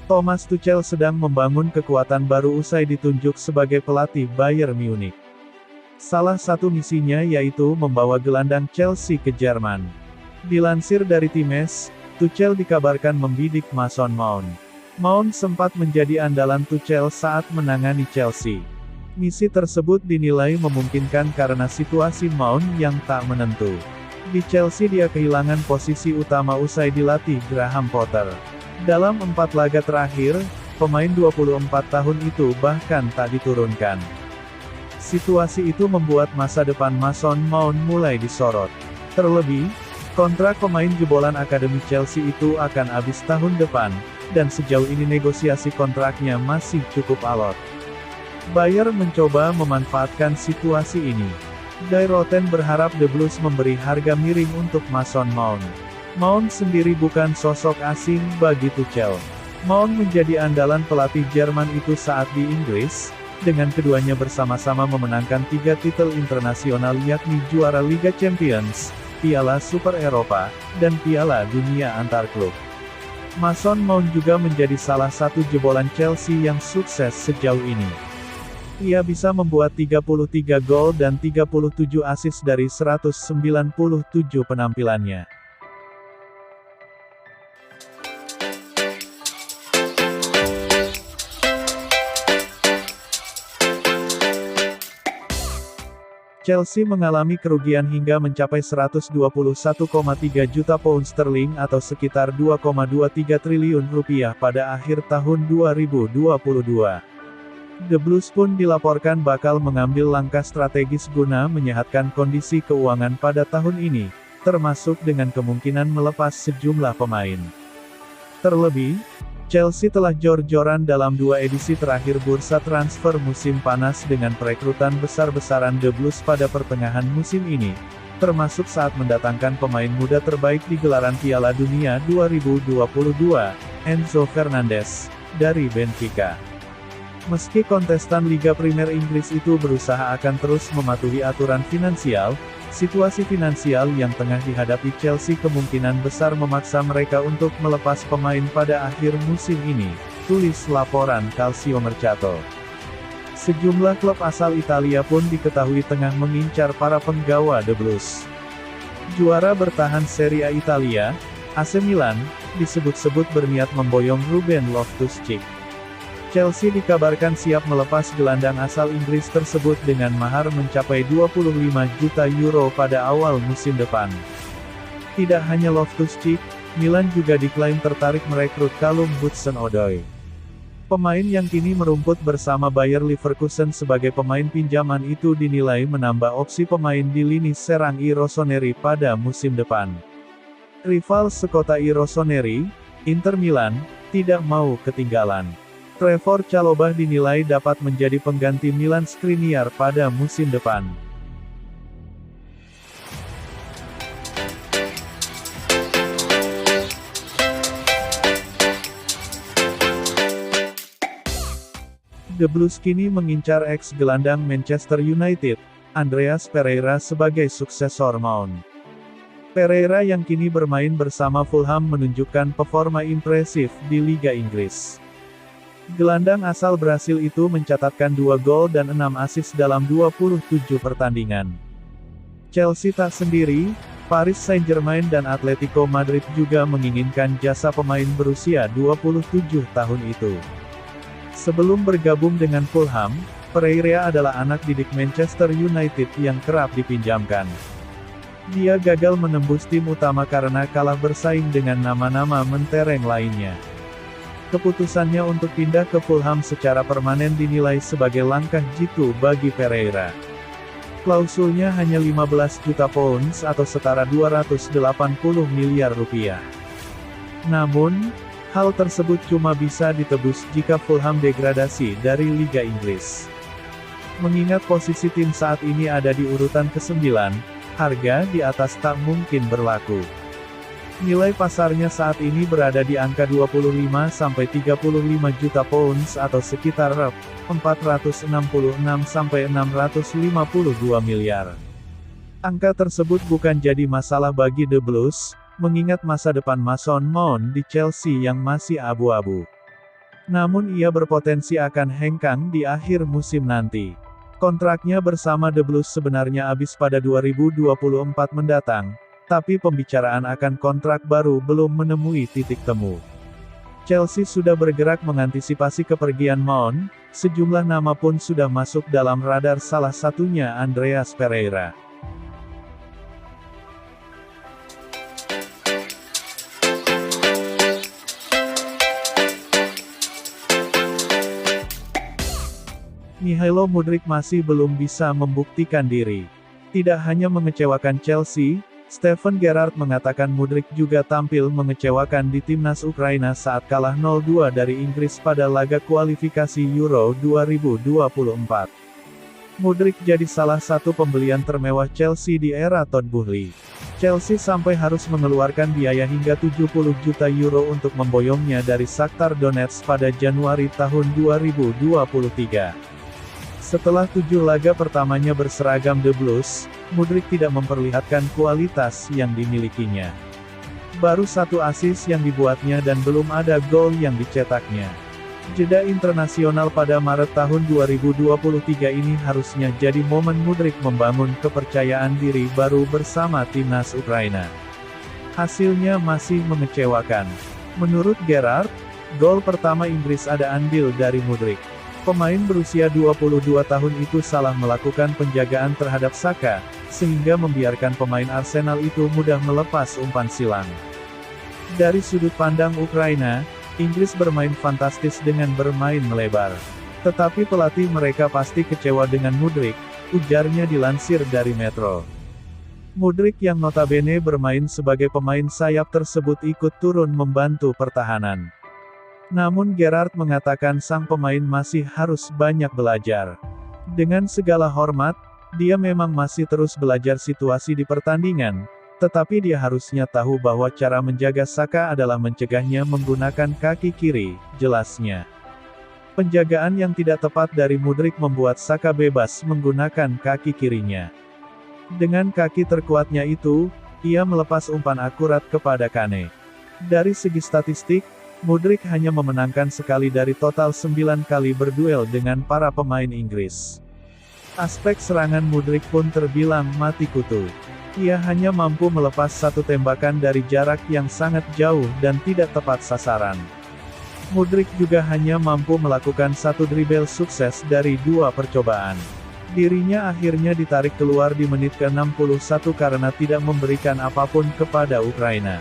Thomas Tuchel sedang membangun kekuatan baru usai ditunjuk sebagai pelatih Bayern Munich. Salah satu misinya yaitu membawa gelandang Chelsea ke Jerman. Dilansir dari Times, Tuchel dikabarkan membidik Mason Mount. Mount sempat menjadi andalan Tuchel saat menangani Chelsea. Misi tersebut dinilai memungkinkan karena situasi Mount yang tak menentu. Di Chelsea dia kehilangan posisi utama usai dilatih Graham Potter. Dalam 4 laga terakhir, pemain 24 tahun itu bahkan tak diturunkan. Situasi itu membuat masa depan Mason Mount mulai disorot. Terlebih, kontrak pemain jebolan Akademi Chelsea itu akan habis tahun depan, dan sejauh ini negosiasi kontraknya masih cukup alot. Bayern mencoba memanfaatkan situasi ini. Die Roten berharap The Blues memberi harga miring untuk Mason Mount. Mount sendiri bukan sosok asing bagi Tuchel. Mount menjadi andalan pelatih Jerman itu saat di Inggris, dengan keduanya bersama-sama memenangkan 3 titel internasional yakni juara Liga Champions, Piala Super Eropa, dan Piala Dunia antar klub. Mason Mount juga menjadi salah satu jebolan Chelsea yang sukses sejauh ini. Ia bisa membuat 33 gol dan 37 assist dari 197 penampilannya. Chelsea mengalami kerugian hingga mencapai 121,3 juta pound sterling atau sekitar 2,23 triliun rupiah pada akhir tahun 2022. The Blues pun dilaporkan bakal mengambil langkah strategis guna menyehatkan kondisi keuangan pada tahun ini, termasuk dengan kemungkinan melepas sejumlah pemain. Terlebih, Chelsea telah jor-joran dalam 2 edisi terakhir bursa transfer musim panas dengan perekrutan besar-besaran The Blues pada pertengahan musim ini, termasuk saat mendatangkan pemain muda terbaik di gelaran Piala Dunia 2022, Enzo Fernandez, dari Benfica. Meski kontestan Liga Primer Inggris itu berusaha akan terus mematuhi aturan finansial, situasi finansial yang tengah dihadapi Chelsea kemungkinan besar memaksa mereka untuk melepas pemain pada akhir musim ini, tulis laporan Calcio Mercato. Sejumlah klub asal Italia pun diketahui tengah mengincar para penggawa The Blues. Juara bertahan Serie A Italia, AC Milan, disebut-sebut berniat memboyong Ruben Loftus-Cheek. Chelsea dikabarkan siap melepas gelandang asal Inggris tersebut dengan mahar mencapai 25 juta euro pada awal musim depan. Tidak hanya Loftus-Cheek, Milan juga diklaim tertarik merekrut Callum Hudson-Odoi. Pemain yang kini merumput bersama Bayer Leverkusen sebagai pemain pinjaman itu dinilai menambah opsi pemain di lini serang I Rossoneri pada musim depan. Rival sekota I Rossoneri, Inter Milan, tidak mau ketinggalan. Trevoh Chalobah dinilai dapat menjadi pengganti Milan Skriniar pada musim depan. The Blues kini mengincar ex-gelandang Manchester United, Andreas Pereira sebagai suksesor Mount. Pereira yang kini bermain bersama Fulham menunjukkan performa impresif di Liga Inggris. Gelandang asal Brasil itu mencatatkan 2 gol dan 6 assist dalam 27 pertandingan. Chelsea tak sendiri, Paris Saint-Germain dan Atletico Madrid juga menginginkan jasa pemain berusia 27 tahun itu. Sebelum bergabung dengan Fulham, Pereira adalah anak didik Manchester United yang kerap dipinjamkan. Dia gagal menembus tim utama karena kalah bersaing dengan nama-nama mentereng lainnya. Keputusannya untuk pindah ke Fulham secara permanen dinilai sebagai langkah jitu bagi Pereira. Klausulnya hanya 15 juta pounds atau setara 280 miliar rupiah. Namun, hal tersebut cuma bisa ditebus jika Fulham degradasi dari Liga Inggris. Mengingat posisi tim saat ini ada di urutan ke-9, harga di atas tak mungkin berlaku. Nilai pasarnya saat ini berada di angka 25-35 juta pounds atau sekitar Rp466-652 miliar. Angka tersebut bukan jadi masalah bagi The Blues, mengingat masa depan Mason Mount di Chelsea yang masih abu-abu. Namun ia berpotensi akan hengkang di akhir musim nanti. Kontraknya bersama The Blues sebenarnya habis pada 2024 mendatang, tapi pembicaraan akan kontrak baru belum menemui titik temu. Chelsea sudah bergerak mengantisipasi kepergian Mount, sejumlah nama pun sudah masuk dalam radar, salah satunya Andreas Pereira. Michailo Mudryk masih belum bisa membuktikan diri. Tidak hanya mengecewakan Chelsea, Steven Gerrard mengatakan Mudryk juga tampil mengecewakan di timnas Ukraina saat kalah 0-2 dari Inggris pada laga kualifikasi Euro 2024. Mudryk jadi salah satu pembelian termewah Chelsea di era Todd Boehly. Chelsea sampai harus mengeluarkan biaya hingga 70 juta euro untuk memboyongnya dari Shakhtar Donetsk pada Januari tahun 2023. Setelah 7 laga pertamanya berseragam The Blues, Mudryk tidak memperlihatkan kualitas yang dimilikinya. Baru 1 assist yang dibuatnya dan belum ada gol yang dicetaknya. Jeda internasional pada Maret tahun 2023 ini harusnya jadi momen Mudryk membangun kepercayaan diri baru bersama timnas Ukraina. Hasilnya masih mengecewakan. Menurut Gerrard, gol pertama Inggris ada andil dari Mudryk. Pemain berusia 22 tahun itu salah melakukan penjagaan terhadap Saka, sehingga membiarkan pemain Arsenal itu mudah melepas umpan silang. Dari sudut pandang Ukraina, Inggris bermain fantastis dengan bermain melebar. Tetapi pelatih mereka pasti kecewa dengan Mudryk, ujarnya dilansir dari Metro. Mudryk yang notabene bermain sebagai pemain sayap tersebut ikut turun membantu pertahanan. Namun Gerrard mengatakan sang pemain masih harus banyak belajar. Dengan segala hormat, dia memang masih terus belajar situasi di pertandingan, tetapi dia harusnya tahu bahwa cara menjaga Saka adalah mencegahnya menggunakan kaki kiri, jelasnya. Penjagaan yang tidak tepat dari Mudryk membuat Saka bebas menggunakan kaki kirinya. Dengan kaki terkuatnya itu, ia melepas umpan akurat kepada Kane. Dari segi statistik, Mudryk hanya memenangkan sekali dari total 9 kali berduel dengan para pemain Inggris. Aspek serangan Mudryk pun terbilang mati kutu. Ia hanya mampu melepas 1 tembakan dari jarak yang sangat jauh dan tidak tepat sasaran. Mudryk juga hanya mampu melakukan 1 dribble sukses dari 2 percobaan. Dirinya akhirnya ditarik keluar di menit ke-61 karena tidak memberikan apapun kepada Ukraina.